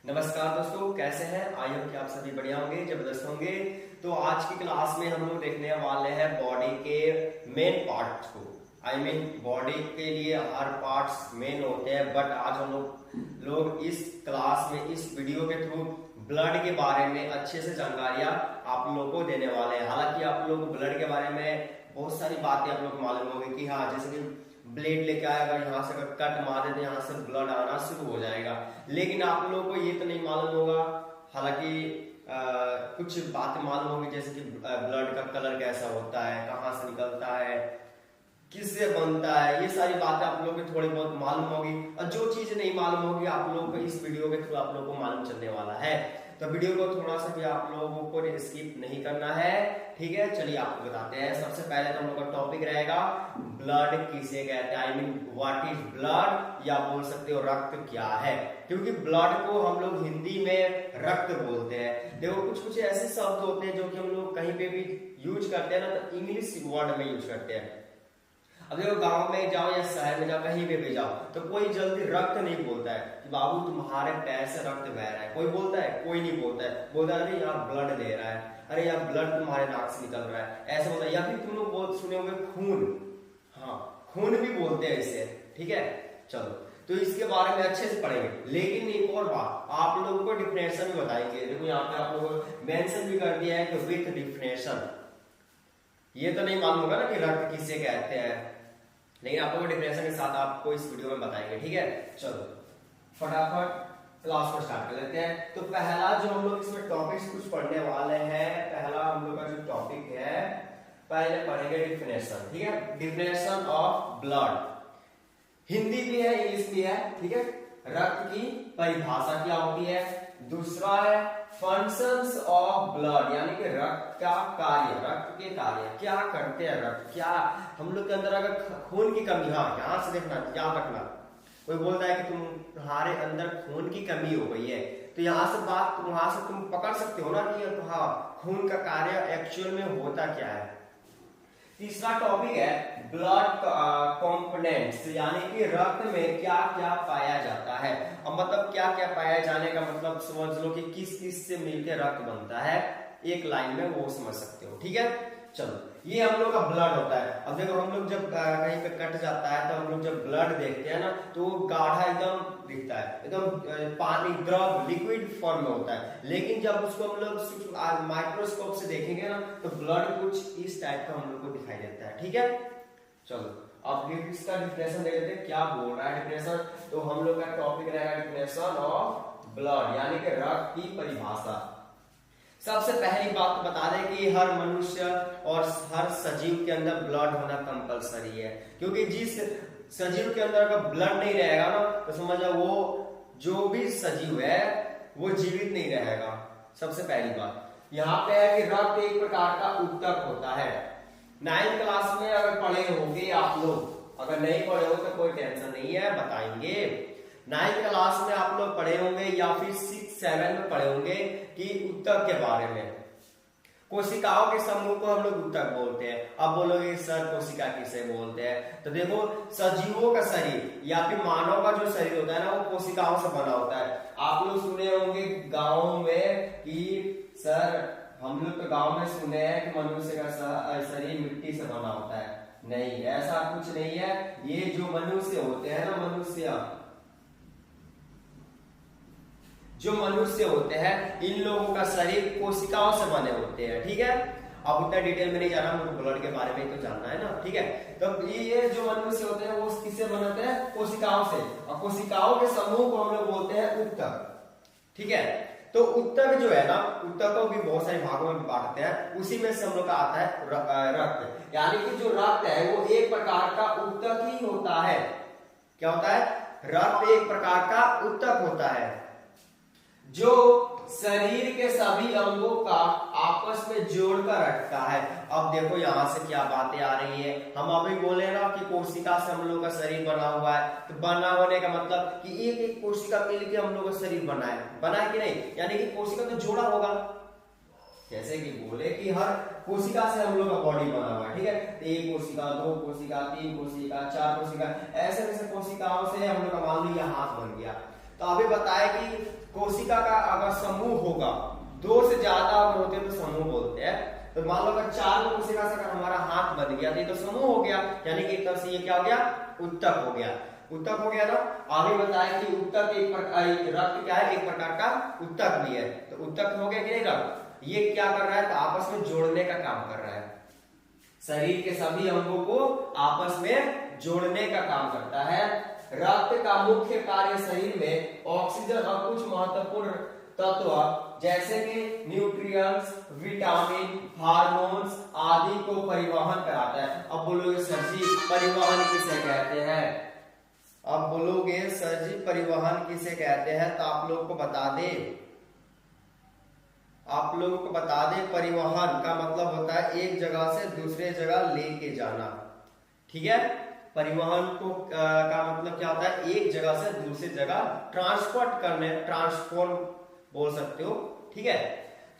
नमस्कार दोस्तों, कैसे हैं? आई होप कि आप सभी बढ़िया होंगे, जबरदस्त होंगे। तो आज की क्लास में हम लोग देखने वाले हैं बॉडी के मेन पार्ट्स को। बॉडी के लिए हर पार्ट्स मेन होते हैं, बट आज हम लोग इस क्लास में इस वीडियो के थ्रू ब्लड के बारे में अच्छे से जानकारियां आप लोगों को देने वाले हैं। हालांकि आप लोग ब्लड के बारे में बहुत सारी बातें आप लोग को मालूम होगी कि हाँ, जैसे कि ब्लेड लेके आएगा, यहाँ से कट मार देते यहाँ से ब्लड आना शुरू हो जाएगा, लेकिन आप लोगों को ये तो नहीं मालूम होगा। हालांकि कुछ बातें मालूम होगी, जैसे कि ब्लड का कलर कैसा होता है, कहाँ से निकलता है, किससे बनता है, ये सारी बातें आप लोगों को थोड़ी बहुत मालूम होगी। और जो चीज नहीं मालूम होगी आप लोगों को इस वीडियो के थ्रू आप लोगों को मालूम चलने वाला है। तो वीडियो को थोड़ा सा भी आप लोगों को स्किप नहीं करना है, ठीक है। चलिए आपको बताते हैं। सबसे पहले तो हम लोग का टॉपिक रहेगा ब्लड किसे कहते हैं, व्हाट इज ब्लड, या बोल सकते हो रक्त क्या है। क्योंकि ब्लड को हम लोग हिंदी में रक्त बोलते हैं। देखो कुछ कुछ ऐसे शब्द होते हैं जो कि हम लोग कहीं पे भी यूज करते हैं ना, तो इंग्लिश वर्ड में यूज करते हैं। अब देखो गांव में जाओ या शहर में जाओ, कहीं पे जाओ, तो कोई जल्दी रक्त नहीं बोलता है कि बाबू तुम्हारे पैर से रक्त बह रहा है। कोई बोलता है? कोई नहीं बोलता है। बोलता है अरे यहाँ ब्लड दे रहा है, अरे यहाँ ब्लड तुम्हारे नाक से निकल रहा है, ऐसा बोलता है। या फिर तुम लोग बहुत सुने होंगे खून, हाँ खून भी बोलते हैं इसे, ठीक है। चलो तो इसके बारे में अच्छे से पढ़ेंगे, लेकिन एक और बात आप लोगों को डिफिनेशन भी बताएंगे। देखो यहाँ पे आप लोगों को मेंशन भी कर दिया है कि विथ डिफिनेशन। ये तो नहीं मालूम होगा ना कि रक्त किसे कहते हैं, लेकिन आप लोगों को डिफिनेशन के साथ आपको इस वीडियो में बताएंगे, ठीक है। चलो फटाफट क्लास को स्टार्ट कर लेते हैं। तो पहला जो हम लोग इसमें टॉपिक्स कुछ पढ़ने वाले हैं, पहला हम लोग का जो टॉपिक है, पहले पढ़ेंगे डिफिनेशन, ठीक है। डिफिनेशन ऑफ ब्लड, हिंदी भी है इंग्लिश भी है, ठीक है। रक्त की परिभाषा क्या होती है। दूसरा है फंक्शंस ऑफ ब्लड, यानी कि रक्त का कार्य, रक्त के कार्य क्या करते हैं रक्त, क्या हम लोग के अंदर अगर खून की कमी, हाँ यहाँ से देखना, याद रखना। कोई बोलता है कि तुम्हारे अंदर खून की कमी हो गई है, तो यहाँ से बात वहां से तुम पकड़ सकते हो ना कि हाँ खून का कार्य एक्चुअल में होता क्या है। तीसरा टॉपिक है ब्लड कंपोनेंट्स, यानी कि रक्त में क्या क्या पाया जाता है। अब मतलब क्या क्या पाया जाने का मतलब समझ लो कि किस किस से मिलकर रक्त बनता है, एक लाइन में वो समझ सकते हो, ठीक है। चलो ये हम लोग का ब्लड होता है। अब देखो हम लोग जब कहीं पे कट जाता है तो हम लोग जब ब्लड देखते हैं ना, तो वो गाढ़ा एकदम दिखता है, एकदम पानी द्रव लिक्विड फॉर्म में होता है। लेकिन जब उसको हम लोग माइक्रोस्कोप से देखेंगे ना, तो ब्लड कुछ इस टाइप का हम लोग को दिखाई देता है, ठीक है। चलो अब इसका डिफिनेशन देख लेते हैं, क्या बोल रहा है डिफिनेशन। तो हम लोग का टॉपिक रहेगा डिफिनेशन ऑफ ब्लड, यानी कि रक्त की परिभाषा। सबसे पहली बात तो बता दें कि हर मनुष्य और हर सजीव के अंदर ब्लड होना कंपलसरी है। क्योंकि जिस सजीव के अंदर अगर ब्लड नहीं रहेगा ना, तो समझ लो वो जो भी सजीव है वो जीवित नहीं रहेगा। सबसे पहली बात यहाँ पे है कि रक्त एक प्रकार का ऊतक होता है। 9th क्लास में अगर पढ़े होंगे आप लोग, अगर नहीं पढ़े हो तो कोई टेंशन नहीं है, बताएंगे। 9th क्लास में आप लोग पढ़े होंगे या फिर 6-7 में पढ़े होंगे कि ऊतक के बारे में। कोशिकाओं के समूह को हम लोग ऊतक बोलते हैं। अब बोलोगे सर कोशिका किसे बोलते हैं, तो देखो सजीवों का शरीर या फिर मानव का जो शरीर होता है ना, वो कोशिकाओं से बना होता है। आप लोग सुने होंगे गाँव में कि सर हम लोग तो गाँव में सुने हैं कि मनुष्य का शरीर मिट्टी से बना होता है। नहीं, ऐसा कुछ नहीं है। ये जो मनुष्य होते हैं ना, जो मनुष्य होते हैं, इन लोगों का शरीर कोशिकाओं से बने होते हैं, ठीक है। अब उतना डिटेल में नहीं जाना, मुझे ब्लड के बारे में तो जानना है ना, ठीक है। तो ये जो मनुष्य होते हैं वो किससे बनते हैं? कोशिकाओं से। और कोशिकाओं के समूह को हम लोग बोलते हैं ऊतक, ठीक है। तो ऊतक जो है ना, ऊतक को भी बहुत सारे भागों में बांटते हैं, उसी में से हम लोग का आता है रक्त। यानी कि जो रक्त है वो एक प्रकार का ऊतक ही होता है। क्या होता है? रक्त एक प्रकार का ऊतक होता है जो शरीर के सभी अंगों का आपस में जोड़कर रखता है। अब देखो यहाँ से क्या बातें आ रही है। हम अभी बोले ना कि कोशिका से हम लोग का शरीर बना हुआ है, तो बना होने का मतलब कि एक एक कोशिका मिलकर हम लोग का शरीर बना है कि नहीं, यानी कि कोशिका तो जोड़ा होगा। जैसे कि बोले कि हर कोशिका से हम लोग का बॉडी बना हुआ है, ठीक है। एक कोशिका, दो कोशिका, तीन कोशिका, चार कोशिका, ऐसे ऐसे कोशिकाओं से हम लोग का मान लो हाथ बन गया। तो अभी बताया कि कोशिका का अगर समूह होगा, 2 से ज्यादा अगर होते हैं तो समूह बोलते हैं। तो मान लो अगर 4 कोशिका से अगर हमारा हाथ बन गया तो ये तो समूह हो गया, यानी कि एक तरह से ये क्या हो गया, उत्तक हो गया। उत्तक हो गया ना। आगे बताया कि उत्तक एक प्रकार, रक्त क्या है, एक प्रकार का उत्तक भी है। तो उत्तक हो गया कि नहीं रक्त, ये क्या कर रहा है, तो आपस में जोड़ने का काम कर रहा है। शरीर के सभी अंगों को आपस में जोड़ने का काम करता है। रक्त का मुख्य कार्य शरीर में ऑक्सीजन और कुछ महत्वपूर्ण तत्व जैसे कि न्यूट्रिएंट्स, विटामिन, हार्मोन्स आदि को परिवहन कराता है। अब बोलोगे सर जी परिवहन किसे कहते हैं, अब बोलोगे सर जी परिवहन किसे कहते हैं, तो आप लोग को बता दे, आप लोगों को बता दें परिवहन का मतलब होता है एक जगह से दूसरे जगह लेके जाना। ठीक है, परिवहन को का मतलब क्या होता है, एक जगह से दूसरी जगह ट्रांसपोर्ट करने, ट्रांसफॉर्म बोल सकते हो। ठीक है,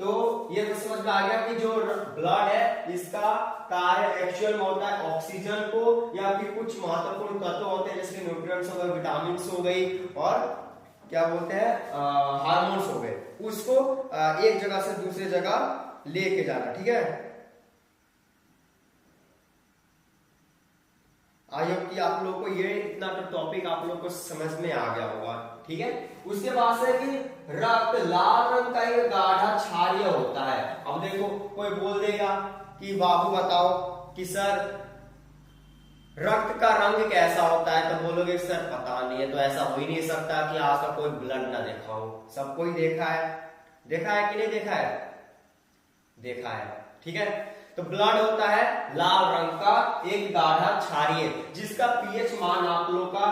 तो ये तो समझ में आ गया कि जो ब्लड है इसका कार्य एक्चुअल में होता है ऑक्सीजन को या फिर कुछ महत्वपूर्ण तत्व होते हैं जैसे न्यूट्रिएंट्स हो गए, विटामिन हो गई और क्या बोलते हैं हार्मोन्स हो गए, उसको एक जगह से दूसरी जगह लेके जाना। ठीक है, आई होप कि आप लोगों को ये इतना तो टॉपिक आप लोगों को समझ में आ गया होगा। ठीक है, उसके बाद से कि रक्त लाल रंग का एक गाढ़ा क्षारीय होता है। अब देखो कोई बोल देगा कि बाबू बताओ कि सर रक्त का रंग कैसा होता है, तो बोलोगे सर पता नहीं है। तो ऐसा हो ही नहीं सकता कि आज का कोई ब्लड ना देखा हो, सब कोई देखा है, देखा है कि नहीं देखा है, देखा है। ठीक है, तो ब्लड होता है लाल रंग का एक गाढ़ा क्षारीय, जिसका पीएच मान आप लोग का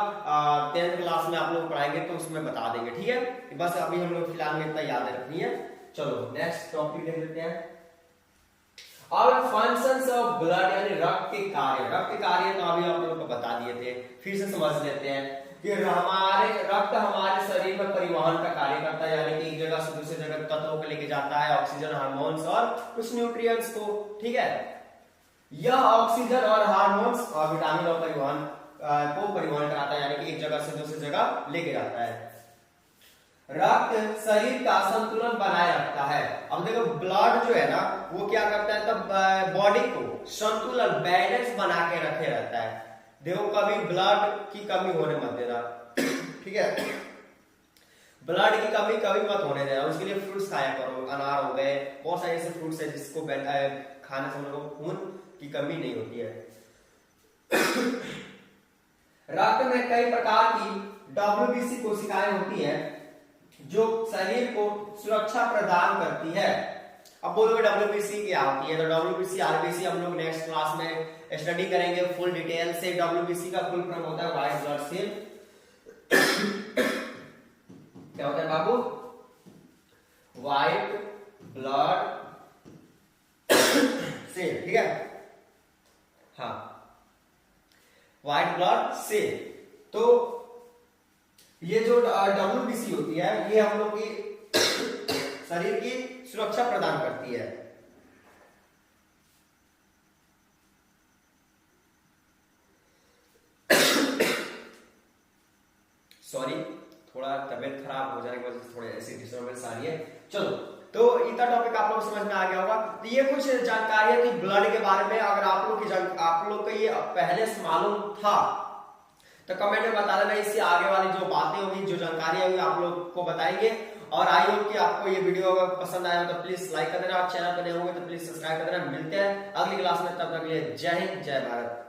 10th क्लास में आप लोग पढ़ाएंगे तो उसमें बता देंगे। ठीक है, बस अभी हम लोग फिलहाल में इतना याद रखनी है। चलो नेक्स्ट टॉपिक देख लेते हैं। और फंक्शंस ऑफ ब्लड यानी रक्त के कार्य, रक्त के कार्य तो अभी आप लोगों को बता दिए थे, फिर से समझ लेते हैं कि हमारे रक्त हमारे शरीर में परिवहन का कार्य करता है, यानी कि एक जगह से दूसरी जगह तत्वों को लेके जाता है, ऑक्सीजन, हार्मोन्स और कुछ न्यूट्रिएंट्स को। ठीक है, यह ऑक्सीजन और हार्मोन्स और विटामिन और परिवहन को परिवहन कराता है, यानी कि एक जगह से दूसरी जगह लेके जाता है। रक्त शरीर का संतुलन बनाए रखता है। अब देखो ब्लड जो है ना वो क्या करता है, तब बॉडी को संतुलन बैलेंस बना के रखे रहता है। देखो कभी ब्लड की कमी होने मत देना। ठीक है, ब्लड की कमी कभी मत होने देना, उसके लिए फ्रूट्स खाया करो, अनार हो गए, बहुत सारे ऐसे फ्रूट्स है जिसको खाने से हम लोगों को खून की कमी नहीं होती है। रक्त में कई प्रकार की WBC कोशिकाएं होती है जो शरीर को सुरक्षा प्रदान करती है। अब बोलोगे WBC क्या होती है, तो WBC RBC हम लोग नेक्स्ट क्लास में स्टडी करेंगे फुल डिटेल से। WBC का फुल फॉर्म होता है व्हाइट ब्लड सेल। क्या होता है बाबू, व्हाइट ब्लड सेल। ठीक है, हाँ व्हाइट ब्लड सेल। तो ये जो WBC होती है ये हम लोग की शरीर की सुरक्षा प्रदान करती है। सॉरी, थोड़ा तबीयत खराब हो जाने की वजह से थोड़े ऐसी डिस्टर्बेंस आ रही है। चलो, तो इतना टॉपिक आप लोग समझ में आ गया होगा। तो ये कुछ जानकारी थी ब्लड के बारे में। अगर आप लोग को ये पहले से मालूम था तो कमेंट में बता देना। इससे आगे वाली जो बातें होगी, जो जानकारी होगी आप लोग को बताएंगे। और आई होप कि आपको ये वीडियो अगर पसंद आया तो प्लीज लाइक कर देना, और चैनल पर नए होंगे तो प्लीज सब्सक्राइब कर देना। मिलते हैं अगली क्लास में, तब तक के लिए जय हिंद, जय भारत।